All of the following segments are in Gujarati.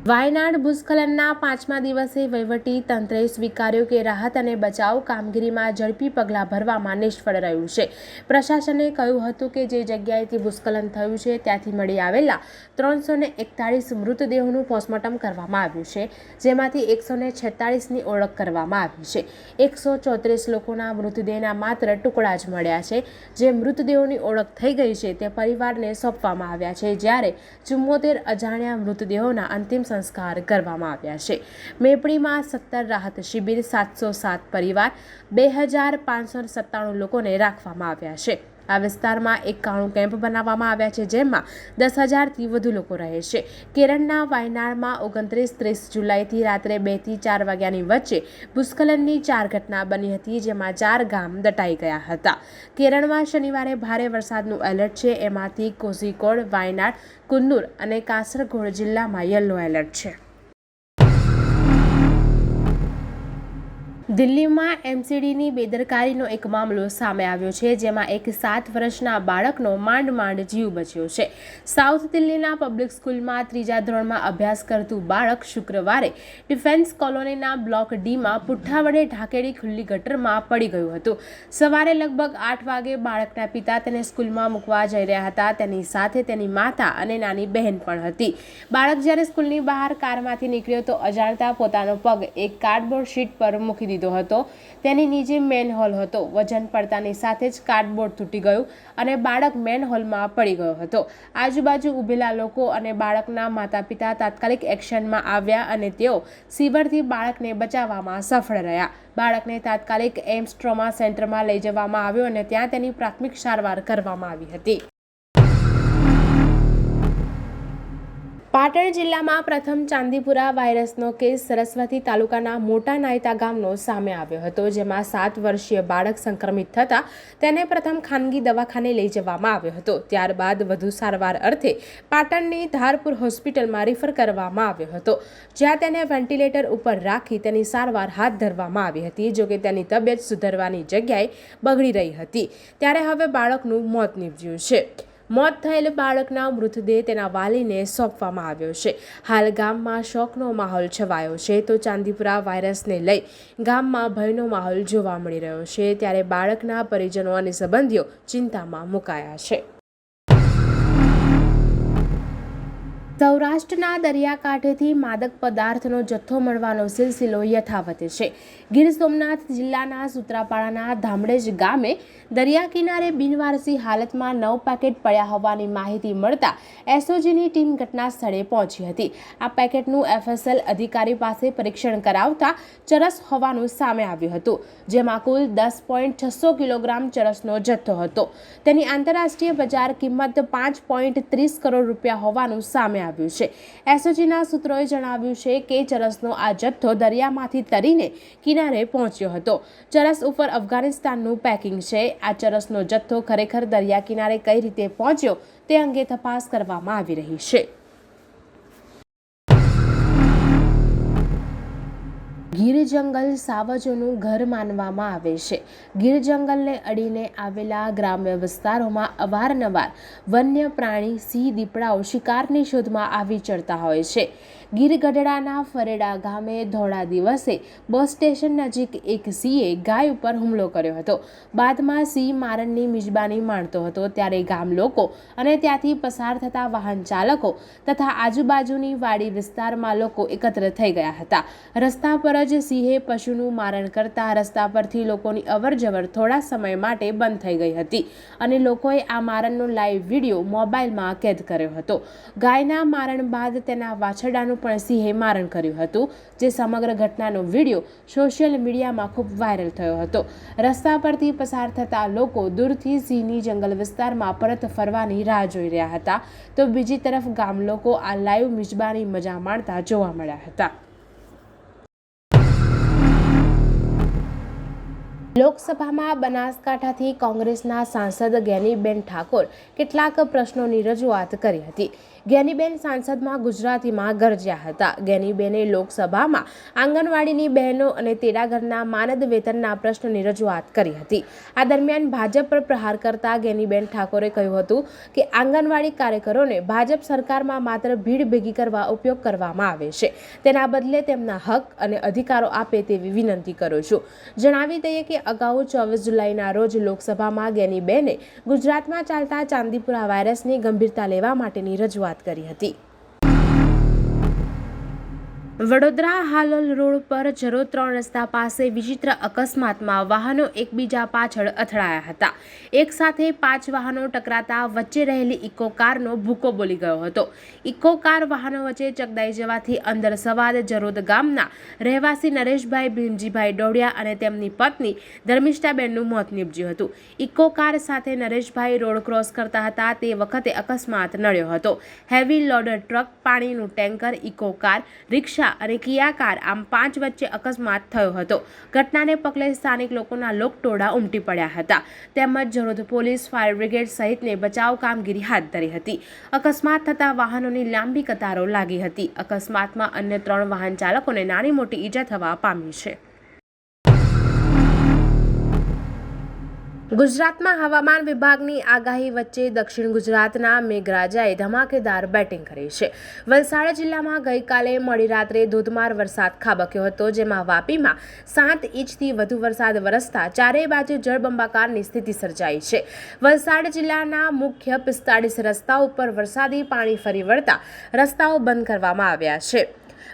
વાયનાડ ભૂસ્ખલનના 5મા દિવસે વહીવટી તંત્રે સ્વીકાર્યું કે રાહત અને બચાવ કામગીરીમાં ઝડપી પગલાં ભરવામાં નિષ્ફળ રહ્યું છે। પ્રશાસને કહ્યું હતું કે જે જગ્યાએથી ભૂસ્ખલન થયું છે ત્યાંથી મળી આવેલા 341 મૃતદેહોનું પોસ્ટમોર્ટમ કરવામાં આવ્યું છે, જેમાંથી 146ની ઓળખ કરવામાં આવી છે। 134 લોકોના મૃતદેહના માત્ર ટુકડા જ મળ્યા છે। જે મૃતદેહોની ઓળખ થઈ ગઈ છે તે પરિવારને સોંપવામાં આવ્યા છે, જ્યારે 74 અજાણ્યા મૃતદેહોના અંતિમ સંસ્કાર કરવામાં આવ્યા છે। મેપડીમાં 17 રાહત શિબિર, 707 પરિવાર, 2597 લોકોને રાખવામાં આવ્યા છે। આ વિસ્તારમાં 91 કેમ્પ બનાવવામાં આવ્યા છે, જેમાં 10,000થી વધુ લોકો રહે છે। કેરળના વાયનાડમાં 29-30 જુલાઈથી રાત્રે 2 થી 4 વાગ્યાની વચ્ચે ભૂસ્ખલનની 4 ઘટના બની હતી, જેમાં 4 ગામ દટાઈ ગયા હતા। કેરળમાં શનિવારે ભારે વરસાદનું એલર્ટ છે। એમાંથી કોઝિકોડ, વાયનાડ, કુન્નુર અને કાસરગોડ જિલ્લામાં યલો એલર્ટ છે। દિલ્હીમાં એમસીડીની બેદરકારીનો એક મામલો સામે આવ્યો છે, જેમાં એક 7 વર્ષના બાળકનો માંડ જીવ બચ્યો છે। સાઉથ દિલ્હીના પબ્લિક સ્કૂલમાં 3જા ધોરણમાં અભ્યાસ કરતું બાળક શુક્રવારે ડિફેન્સ કોલોનીના બ્લોક ડીમાં પુઠ્ઠા વડે ઢાંકેલી ખુલ્લી ગટરમાં પડી ગયું હતું। સવારે લગભગ 8 વાગે બાળકના પિતા તેને સ્કૂલમાં મૂકવા જઈ રહ્યા હતા। તેની સાથે તેની માતા અને નાની બહેન પણ હતી। બાળક જ્યારે સ્કૂલની બહાર કારમાંથી નીકળ્યો તો અજાણતા પોતાનો પગ એક કાર્ડબોર્ડ શીટ પર મૂકી દીધો હતો। તેની નીચે મેનહોલ હતો। વજન પડતાની સાથે જ કાર્ડબોર્ડ તૂટી ગયું અને બાળક મેનહોલમાં પડી ગયો હતો। આજુબાજુ ઊભેલા લોકો અને બાળકના માતા-પિતા તાત્કાલિક એક્શનમાં આવ્યા અને તેઓ સીવરથી બાળકને બચાવવામાં સફળ રહ્યા। બાળકને તાત્કાલિક એમ્સ ટ્રોમા સેન્ટરમાં લઈ જવામાં આવ્યો અને ત્યાં તેની પ્રાથમિક સારવાર કરવામાં આવી હતી। પાટણ જિલ્લામાં પ્રથમ ચાંદીપુરા વાયરસનો કેસ સરસ્વતી તાલુકાના મોટા નાયતા ગામનો સામે આવ્યો હતો, જેમાં 7 વર્ષીય બાળક સંક્રમિત થતાં તેને પ્રથમ ખાનગી દવાખાને લઈ જવામાં આવ્યો હતો। ત્યારબાદ વધુ સારવાર અર્થે પાટણની ધારપુર હોસ્પિટલમાં રિફર કરવામાં આવ્યો હતો, જ્યાં તેને વેન્ટિલેટર ઉપર રાખી તેની સારવાર હાથ ધરવામાં આવી હતી। જોકે તેની તબિયત સુધરવાની જગ્યાએ બગડી રહી હતી, ત્યારે હવે બાળકનું મોત નીપજ્યું છે। મોત થયેલ બાળકના મૃતદેહ તેના વાલીને સોંપવામાં આવ્યો છે। હાલ ગામમાં શોકનો માહોલ છવાયો છે, તો ચાંદીપુરા વાયરસને લઈ ગામમાં ભયનો માહોલ જોવા મળી રહ્યો છે, ત્યારે બાળકના પરિજનો અને સંબંધીઓ ચિંતામાં મુકાયા છે। સૌરાષ્ટ્રના દરિયાકાંઠેથી માદક પદાર્થનો જથ્થો મળવાનો સિલસિલો યથાવત છે। ગીર સોમનાથ જિલ્લાના સૂત્રાપાડાના ધામડેજ ગામે દરિયા કિનારે બિનવારસી હાલતમાં 9 પેકેટ પડ્યા હોવાની માહિતી મળતા એસઓજીની ટીમ ઘટના સ્થળે પહોંચી હતી। આ પેકેટનું એફએસએલ અધિકારી પાસે પરીક્ષણ કરાવતા ચરસ હોવાનું સામે આવ્યું હતું, જેમાં કુલ 10.600 કિલોગ્રામ ચરસનો જથ્થો હતો। તેની આંતરરાષ્ટ્રીય બજાર કિંમત 5.30 કરોડ રૂપિયા હોવાનું સામે આવ્યું છે। એસઓજીના સૂત્રોએ જણાવ્યું છે કે ચરસનો આ જથ્થો દરિયામાંથી તરીને કિનારે પહોંચ્યો હતો। ચરસ ઉપર અફઘાનિસ્તાનનું પેકિંગ છે। આ ચરસનો જથ્થો ખરેખર દરિયા કિનારે કઈ રીતે પહોંચ્યો તે અંગે તપાસ કરવામાં આવી રહી છે। ગીર જંગલ સાવજોનું ઘર માનવામાં આવે છે। ગીર જંગલને અડીને આવેલા ગ્રામ્ય વિસ્તારોમાં અવારનવાર વન્ય પ્રાણી સિંહ દીપડાઓ શિકારની શોધમાં આવી ચડતા હોય છે। ગીર ગઢડાના ફરેડા ગામે ધોળા દિવસે બસ સ્ટેશન નજીક એક સિંહે ગાય ઉપર હુમલો કર્યો હતો। બાદમાં સિંહ મારણની મિજબાની માણતો હતો, ત્યારે ગામ લોકો અને ત્યાંથી પસાર થતા વાહન ચાલકો તથા આજુબાજુની વાડી વિસ્તારમાં લોકો એકત્ર થઈ ગયા હતા। રસ્તા પર જ સિંહે પશુનું મારણ કરતા રસ્તા પરથી લોકોની અવરજવર થોડા સમય માટે બંધ થઈ ગઈ હતી અને લોકોએ આ મારણનો લાઈવ વિડીયો મોબાઈલમાં કેદ કર્યો હતો। ગાયના મારણ બાદ તેના વાછરડાનું પણ સિંહે મારણ કર્યું હતું, જે સમગ્ર ઘટનાનો વિડીયો સોશિયલ મીડિયામાં ખૂબ વાયરલ થયો હતો। રસ્તા પરથી પસાર થતા લોકો દૂરથી સિંહની જંગલ વિસ્તારમાં પરત ફરવાની રાહ જોઈ રહ્યા હતા, તો બીજી તરફ ગામ લોકો આ લાઈવ મિજબાની મજા માણતા જોવા મળ્યા હતા। લોકસભામાં બનાસકાંઠાથી કોંગ્રેસના સાંસદ જ્ઞાનીબેન ઠાકોર કેટલાક પ્રશ્નોની રજૂઆત કરી હતી। જ્ઞાનીબેન સાંસદમાં ગુજરાતીમાં ગરજ્યા હતા. જ્ઞાનીબેને લોકસભામાં આંગણવાડીની બહેનો અને તેડાગરના માનદ વેતનના પ્રશ્નની રજૂઆત કરી હતી. આ દરમિયાન ભાજપ પર પ્રહાર કરતા જ્ઞાનીબેન ઠાકોરે કહ્યું હતું કે આંગણવાડી કાર્યકરોને ભાજપ સરકારમાં માત્ર ભીડ ભેગી કરવા ઉપયોગ કરવામાં આવે છે. તેના બદલે તેમના હક અને અધિકારો આપે તેવી વિનંતી કરું છું. જણાવી દઈએ કે અગાઉ 24 જુલાઈના રોજ લોકસભામાં જ્ઞાનીબેને ગુજરાતમાં ચાલતા ચાંદીપુરા વાયરસની ગંભીરતા લેવા માટેની રજૂઆત કરી હતી. વડોદરા હાલોલ રોડ પર જરોદ 3 રસ્તા પાસે વિચિત્ર અકસ્માતમાં વાહનો એકબીજા પાછળ અથડાયા હતા. એક સાથે 5 વાહનો ટકરાતા વચ્ચે રહેલી ઇકો કારનો ભૂકો બોલી ગયો હતો. ઇકો કાર વાહનો વચ્ચે ચકદાઈ જવાથી અંદર સવાર જરોદ ગામના રહેવાસી નરેશભાઈ ભીમજીભાઈ ડોડિયા અને તેમની પત્ની ધર્મિષ્ઠાબેનનું મોત નીપજ્યું હતું. ઇકો કાર સાથે નરેશભાઈ રોડ ક્રોસ કરતા હતા તે વખતે અકસ્માત નડ્યો હતો. હેવી લોડર ટ્રક, પાણીનું ટેન્કર, ઇકો કાર, રિક્ષા અને કિયા કાર આમ 5 વચ્ચે અકસ્માત થયો હતો. ઘટનાને પગલે સ્થાનિક લોકોના લોકટોળા ઉમટી પડ્યા હતા. તેમજ જરોદ પોલીસ, ફાયર બ્રિગેડ સહિતને બચાવ કામગીરી હાથ ધરી હતી. અકસ્માત થતા વાહનોની લાંબી કતારો લાગી હતી. અકસ્માતમાં અન્ય 3 વાહન ચાલકોને નાની મોટી ઈજા થવા પામી છે. ગુજરાતમાં હવામાન વિભાગની આગાહી વચ્ચે દક્ષિણ ગુજરાતના મેઘરાજાએ ધમાકેદાર બેટિંગ કરી છે. વલસાડ જિલ્લામાં ગઈકાલે મોડી રાત્રે ધોધમાર વરસાદ ખાબક્યો હતો, જેમાં વાપીમાં 7 ઇંચથી વધુ વરસાદ વરસતા ચારેય બાજુ જળબંબાકારની સ્થિતિ સર્જાઈ છે. વલસાડ જિલ્લાના મુખ્ય 45 રસ્તાઓ ઉપર વરસાદી પાણી ફરી વળતા રસ્તાઓ બંધ કરવામાં આવ્યા છે.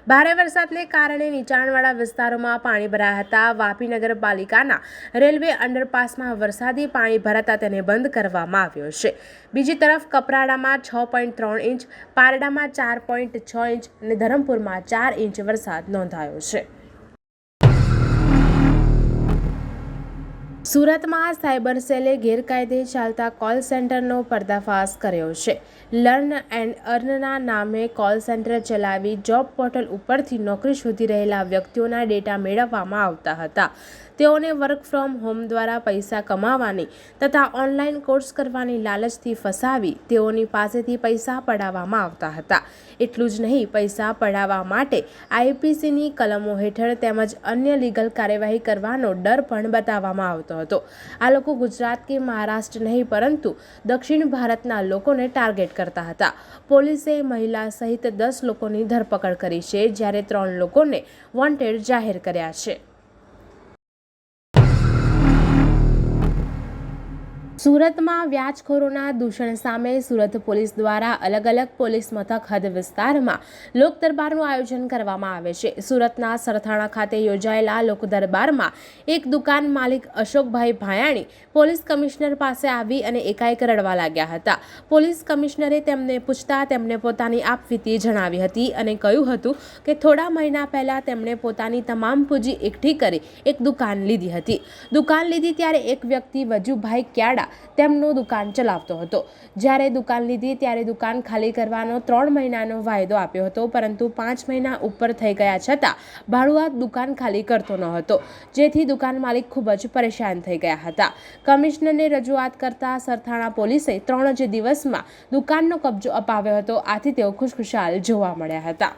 ભારે વરસાદને કારણે નીચાણવાળા વિસ્તારોમાં પાણી ભરાયા હતા. વાપી નગરપાલિકાના રેલવે અંડરપાસમાં વરસાદી પાણી ભરાતા તેને બંધ કરવામાં આવ્યો છે. બીજી તરફ કપરાડામાં 6.3 ઇંચ, પારડામાં 4.6 ઇંચ અને ધરમપુરમાં 4 ઇંચ વરસાદ નોંધાયો છે. સુરતમાં સાયબર સેલે ગેરકાયદે ચાલતા કોલ સેન્ટરનો પર્દાફાશ કર્યો છે. લર્ન એન્ડ અર્નના નામે કોલ સેન્ટર ચલાવી જોબ પોર્ટલ ઉપરથી નોકરી શોધી રહેલા વ્યક્તિઓના ડેટા મેળવવામાં આવતા હતા. તેઓને વર્ક ફ્રોમ હોમ દ્વારા પૈસા કમાવાની તથા ઓનલાઈન કોર્સ કરવાની લાલચથી ફસાવી તેઓની પાસેથી પૈસા પડાવવામાં આવતા હતા. એટલું જ નહીં, પૈસા પડાવવા માટે આઈપીસીની કલમો હેઠળ તેમજ અન્ય લીગલ કાર્યવાહી કરવાનો ડર પણ બતાવવામાં આવતો હતો. આ લોકો ગુજરાત કે મહારાષ્ટ્ર નહીં પરંતુ દક્ષિણ ભારતના લોકોને ટાર્ગેટ કરતા હતા. પોલીસે મહિલા સહિત 10 લોકોની ધરપકડ કરી છે, જ્યારે 3 લોકોને વોન્ટેડ જાહેર કર્યા છે. સુરતમાં વ્યાજખોરોના દૂષણ સામે સુરત પોલીસ દ્વારા અલગ અલગ પોલીસ મથક હદ વિસ્તારમાં લોક દરબારનું આયોજન કરવામાં આવે છે. સુરતના સરથાણા ખાતે યોજાયેલા લોક દરબારમાં એક દુકાન માલિક અશોકભાઈ ભાયાણી પોલીસ કમિશનર પાસે આવી અને એકાએક રડવા લાગ્યા હતા. પોલીસ કમિશનરે તેમને પૂછતા તેમણે પોતાની આપવીતી જણાવી હતી અને કહ્યું હતું કે થોડા મહિના પહેલા તેમણે પોતાની તમામ પૂંજી એકઠી કરી એક દુકાન લીધી હતી. દુકાન લીધી ત્યારે એક વ્યક્તિ વજુભાઈ ક્યાડા તેમનો દુકાન ચલાવતો હતો. જ્યારે દુકાન લીધી ત્યારે દુકાન ખાલી કરવાનો 3 મહિનાનો વાયદો આપ્યો હતો, પરંતુ 5 મહિના ઉપર થઈ ગયા છતાં ભાડુઆત દુકાન ખાલી કરતો ન હતો, જેથી દુકાન માલિક ખૂબ જ પરેશાન થઈ ગયા હતા. કમિશનરને રજૂઆત કરતા સરથાણા પોલીસે 3 જ દિવસમાં દુકાનનો કબજો અપાવ્યો હતો. આથી તેઓ ખુશખુશાલ જોવા મળ્યા હતા.